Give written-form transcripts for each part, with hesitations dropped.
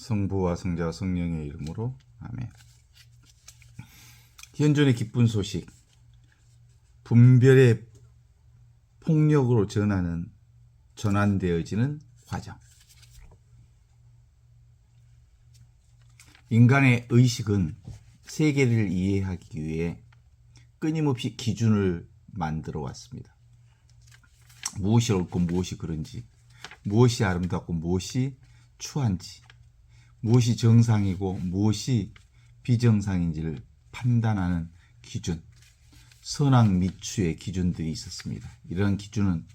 성부와 성자와 성령의 이름으로 아멘. 현존의 기쁜 소식, 분별의 폭력으로 전환되어지는 과정. 인간의 의식은 세계를 이해하기 위해 끊임없이 기준을 만들어 왔습니다. 무엇이 옳고 무엇이 그른지, 무엇이 아름답고 무엇이 추한지, 무엇이 정상이고 무엇이 비정상인지를 판단하는 기준, 선악 미추의 기준들이 있었습니다. 이런 기준은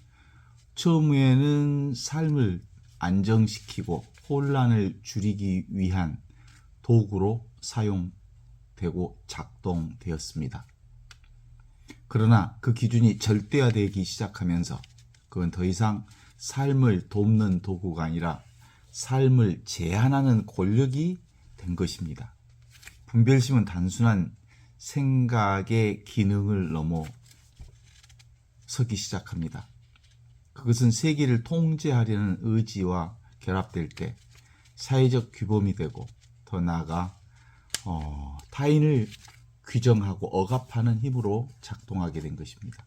처음에는 삶을 안정시키고 혼란을 줄이기 위한 도구로 사용되고 작동되었습니다. 그러나 그 기준이 절대화되기 시작하면서 그건 더 이상 삶을 돕는 도구가 아니라 삶을 제한하는 권력이 된 것입니다. 분별심은 단순한 생각의 기능을 넘어 서기 시작합니다. 그것은 세계를 통제하려는 의지와 결합될 때 사회적 규범이 되고 더 나아가 타인을 규정하고 억압하는 힘으로 작동하게 된 것입니다.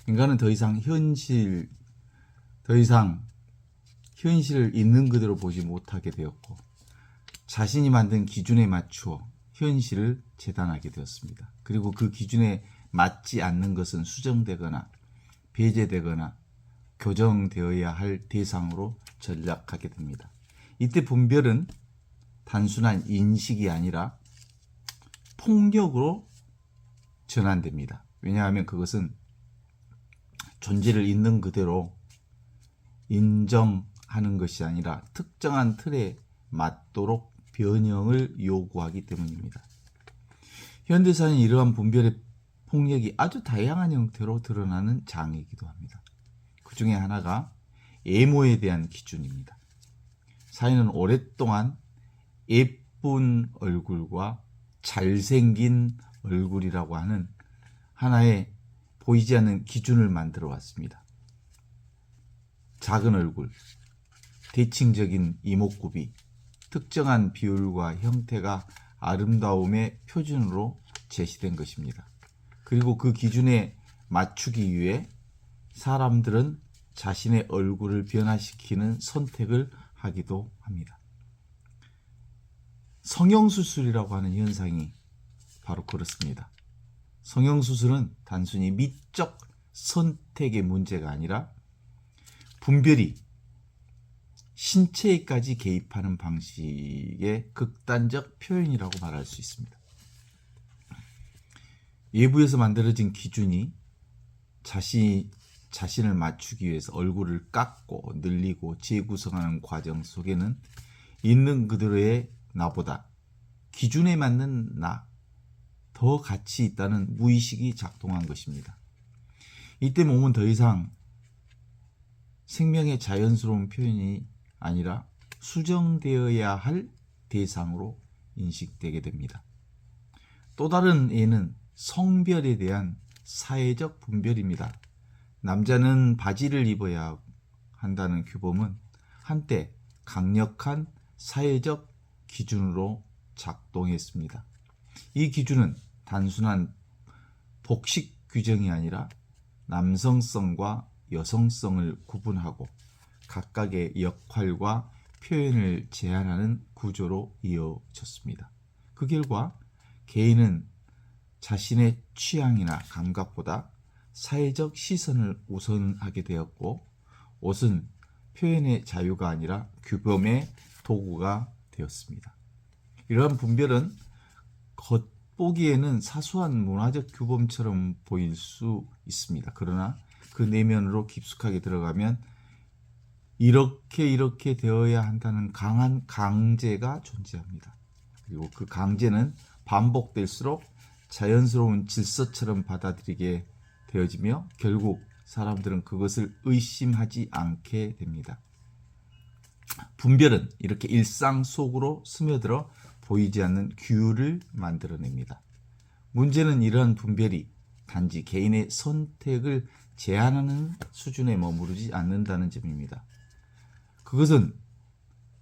인간은 더 이상 현실을 있는 그대로 보지 못하게 되었고 자신이 만든 기준에 맞추어 현실을 재단하게 되었습니다. 그리고 그 기준에 맞지 않는 것은 수정되거나 배제되거나 교정되어야 할 대상으로 전락하게 됩니다. 이때 분별은 단순한 인식이 아니라 폭력으로 전환됩니다. 왜냐하면 그것은 존재를 있는 그대로 인정하는 것이 아니라 특정한 틀에 맞도록 변형을 요구하기 때문입니다. 현대사는 이러한 분별의 폭력이 아주 다양한 형태로 드러나는 장이기도 합니다. 그 중에 하나가 외모에 대한 기준입니다. 사회는 오랫동안 예쁜 얼굴과 잘생긴 얼굴이라고 하는 하나의 보이지 않는 기준을 만들어 왔습니다. 작은 얼굴, 대칭적인 이목구비, 특정한 비율과 형태가 아름다움의 표준으로 제시된 것입니다. 그리고 그 기준에 맞추기 위해 사람들은 자신의 얼굴을 변화시키는 선택을 하기도 합니다. 성형수술이라고 하는 현상이 바로 그렇습니다. 성형수술은 단순히 미적 선택의 문제가 아니라 분별이 신체에까지 개입하는 방식의 극단적 표현이라고 말할 수 있습니다. 외부에서 만들어진 기준이 자신을 맞추기 위해서 얼굴을 깎고 늘리고 재구성하는 과정 속에는 있는 그대로의 나보다 기준에 맞는 나, 더 가치 있다는 무의식이 작동한 것입니다. 이때 몸은 더 이상 생명의 자연스러운 표현이 아니라 수정되어야 할 대상으로 인식되게 됩니다. 또 다른 예는 성별에 대한 사회적 분별입니다. 남자는 바지를 입어야 한다는 규범은 한때 강력한 사회적 기준으로 작동했습니다. 이 기준은 단순한 복식 규정이 아니라 남성성과 여성성을 구분하고 각각의 역할과 표현을 제한하는 구조로 이어졌습니다. 그 결과 개인은 자신의 취향이나 감각보다 사회적 시선을 우선하게 되었고 옷은 표현의 자유가 아니라 규범의 도구가 되었습니다. 이러한 분별은 겉보기에는 사소한 문화적 규범처럼 보일 수 있습니다. 그러나 그 내면으로 깊숙하게 들어가면 이렇게 되어야 한다는 강한 강제가 존재합니다. 그리고 그 강제는 반복될수록 자연스러운 질서처럼 받아들이게 되어지며 결국 사람들은 그것을 의심하지 않게 됩니다. 분별은 이렇게 일상 속으로 스며들어 보이지 않는 규율을 만들어냅니다. 문제는 이러한 분별이 단지 개인의 선택을 제한하는 수준에 머무르지 않는다는 점입니다. 그것은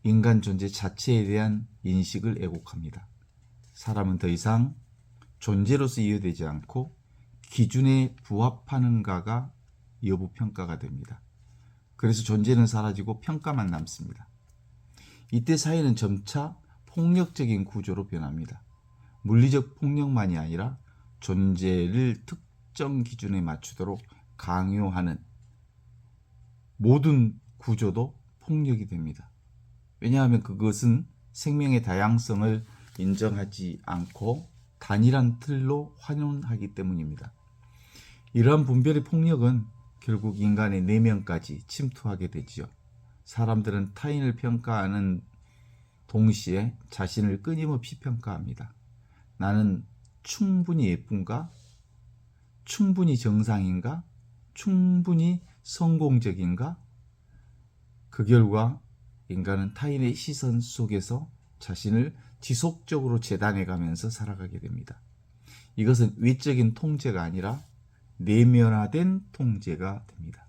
인간 존재 자체에 대한 인식을 왜곡합니다. 사람은 더 이상 존재로서 이해되지 않고 기준에 부합하는가가 여부 평가가 됩니다. 그래서 존재는 사라지고 평가만 남습니다. 이때 사회는 점차 폭력적인 구조로 변합니다. 물리적 폭력만이 아니라 존재를 특정 기준에 맞추도록 강요하는 모든 구조도 폭력이 됩니다. 왜냐하면 그것은 생명의 다양성을 인정하지 않고 단일한 틀로 환원하기 때문입니다. 이러한 분별의 폭력은 결국 인간의 내면까지 침투하게 되지요. 사람들은 타인을 평가하는 동시에 자신을 끊임없이 평가합니다. 나는 충분히 예쁜가? 충분히 정상인가? 충분히 성공적인가? 그 결과 인간은 타인의 시선 속에서 자신을 지속적으로 재단해가면서 살아가게 됩니다. 이것은 외적인 통제가 아니라 내면화된 통제가 됩니다.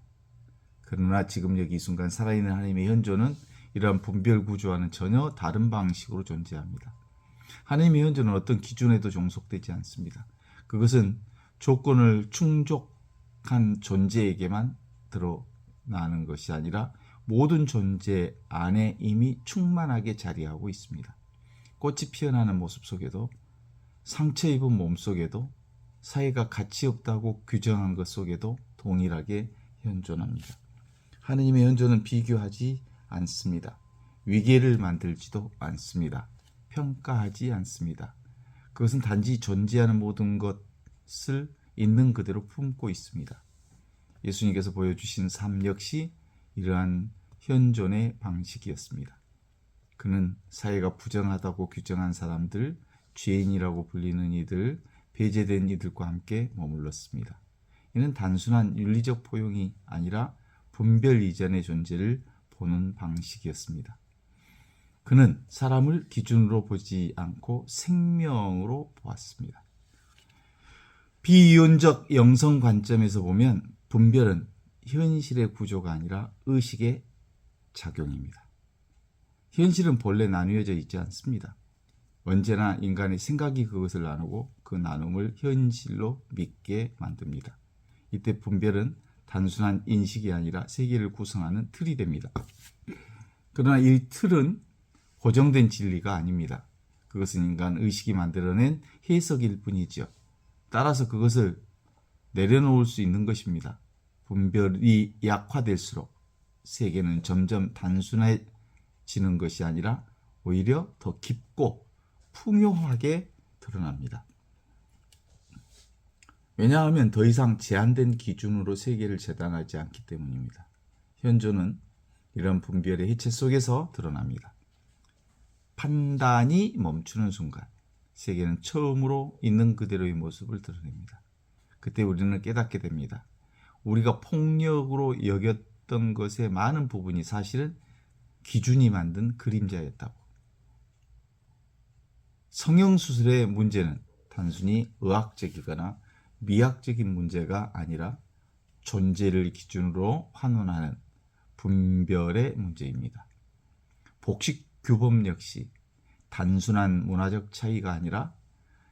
그러나 지금 여기 이 순간 살아있는 하나님의 현존은 이러한 분별 구조와는 전혀 다른 방식으로 존재합니다. 하나님의 현존은 어떤 기준에도 종속되지 않습니다. 그것은 조건을 충족한 존재에게만 드러나는 것이 아니라 모든 존재 안에 이미 충만하게 자리하고 있습니다. 꽃이 피어나는 모습 속에도, 상처 입은 몸 속에도, 사회가 가치 없다고 규정한 것 속에도 동일하게 현존합니다. 하느님의 현존은 비교하지 않습니다. 위계를 만들지도 않습니다. 평가하지 않습니다. 그것은 단지 존재하는 모든 것을 있는 그대로 품고 있습니다. 예수님께서 보여주신 삶 역시 이러한 현존의 방식이었습니다. 그는 사회가 부정하다고 규정한 사람들, 죄인이라고 불리는 이들, 배제된 이들과 함께 머물렀습니다. 이는 단순한 윤리적 포용이 아니라 분별 이전의 존재를 보는 방식이었습니다. 그는 사람을 기준으로 보지 않고 생명으로 보았습니다. 비이론적 영성 관점에서 보면 분별은 현실의 구조가 아니라 의식의 작용입니다. 현실은 본래 나뉘어져 있지 않습니다. 언제나 인간의 생각이 그것을 나누고 그 나눔을 현실로 믿게 만듭니다. 이때 분별은 단순한 인식이 아니라 세계를 구성하는 틀이 됩니다. 그러나 이 틀은 고정된 진리가 아닙니다. 그것은 인간 의식이 만들어낸 해석일 뿐이죠. 따라서 그것을 내려놓을 수 있는 것입니다. 분별이 약화될수록 세계는 점점 단순해지는 것이 아니라 오히려 더 깊고 풍요하게 드러납니다. 왜냐하면 더 이상 제한된 기준으로 세계를 재단하지 않기 때문입니다. 현존은 이런 분별의 해체 속에서 드러납니다. 판단이 멈추는 순간 세계는 처음으로 있는 그대로의 모습을 드러냅니다. 그때 우리는 깨닫게 됩니다. 우리가 폭력으로 여겼던 것의 많은 부분이 사실은 기준이 만든 그림자였다고. 성형수술의 문제는 단순히 의학적이거나 미학적인 문제가 아니라 존재를 기준으로 환원하는 분별의 문제입니다. 복식 규범 역시 단순한 문화적 차이가 아니라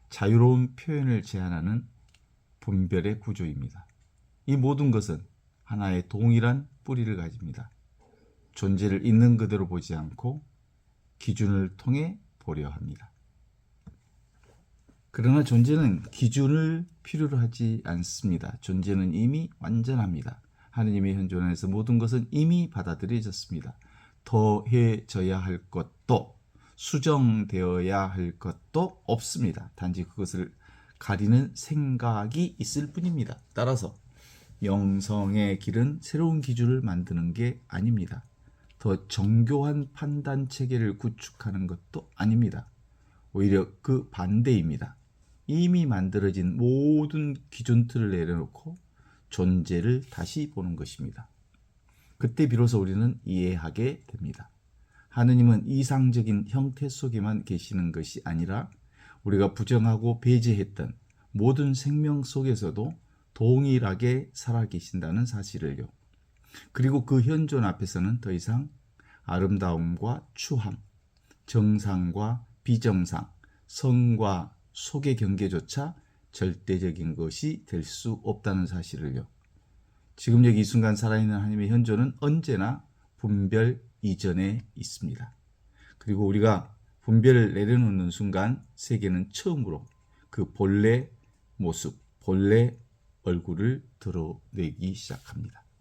자유로운 표현을 제한하는 분별의 구조입니다. 이 모든 것은 하나의 동일한 뿌리를 가집니다. 존재를 있는 그대로 보지 않고 기준을 통해 보려 합니다. 그러나 존재는 기준을 필요로 하지 않습니다. 존재는 이미 완전합니다. 하느님의 현존 안에서 모든 것은 이미 받아들여졌습니다. 더해져야 할 것도 수정되어야 할 것도 없습니다. 단지 그것을 가리는 생각이 있을 뿐입니다. 따라서 영성의 길은 새로운 기준을 만드는 게 아닙니다. 더 정교한 판단 체계를 구축하는 것도 아닙니다. 오히려 그 반대입니다. 이미 만들어진 모든 기준틀을 내려놓고 존재를 다시 보는 것입니다. 그때 비로소 우리는 이해하게 됩니다. 하느님은 이상적인 형태 속에만 계시는 것이 아니라 우리가 부정하고 배제했던 모든 생명 속에서도 동일하게 살아계신다는 사실을요. 그리고 그 현존 앞에서는 더 이상 아름다움과 추함, 정상과 비정상, 성과 속의 경계조차 절대적인 것이 될 수 없다는 사실을요. 지금 여기 이 순간 살아있는 하나님의 현존은 언제나 분별 이전에 있습니다. 그리고 우리가 분별을 내려놓는 순간 세계는 처음으로 그 본래 모습, 본래 얼굴을 드러내기 시작합니다.